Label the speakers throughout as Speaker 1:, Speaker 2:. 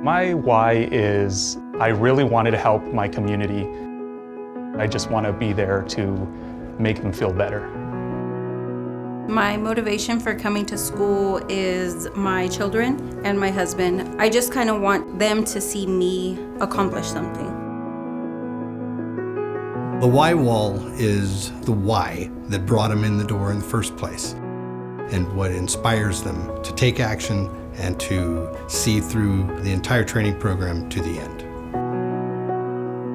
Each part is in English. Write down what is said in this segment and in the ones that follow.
Speaker 1: My why is I really wanted to help my community. I just want to be there to make them feel better.
Speaker 2: My motivation for coming to school is my children and my husband. I just kind of want them to see me accomplish something.
Speaker 3: The why wall is the why that brought them in the door in the first place, and what inspires them to take action and to see through the entire training program to the end.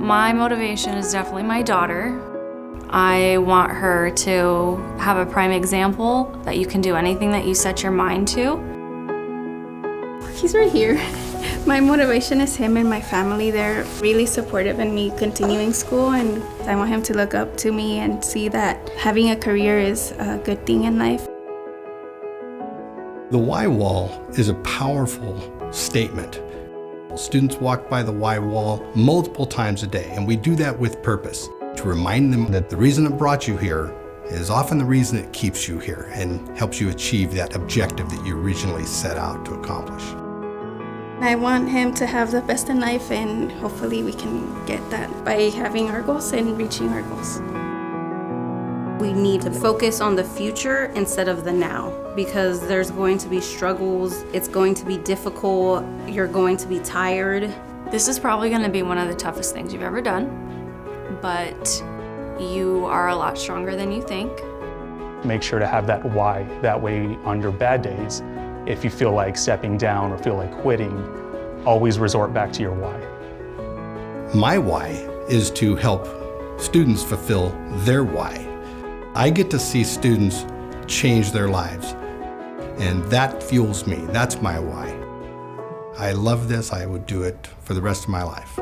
Speaker 4: My motivation is definitely my daughter. I want her to have a prime example that you can do anything that you set your mind to.
Speaker 5: He's right here. My motivation is him and my family. They're really supportive in me continuing school, and I want him to look up to me and see that having a career is a good thing in life.
Speaker 3: The why wall is a powerful statement. Students walk by the why wall multiple times a day, and we do that with purpose, to remind them that the reason it brought you here is often the reason it keeps you here and helps you achieve that objective that you originally set out to accomplish.
Speaker 5: I want him to have the best in life, and hopefully we can get that by having our goals and reaching our goals.
Speaker 2: We need to focus on the future instead of the now, because there's going to be struggles, it's going to be difficult, you're going to be tired.
Speaker 4: This is probably going to be one of the toughest things you've ever done, but you are a lot stronger than you think.
Speaker 1: Make sure to have that why. That way, on your bad days, if you feel like stepping down or feel like quitting, always resort back to your why.
Speaker 3: My why is to help students fulfill their why. I get to see students change their lives, and that fuels me. That's my why. I love this. I would do it for the rest of my life.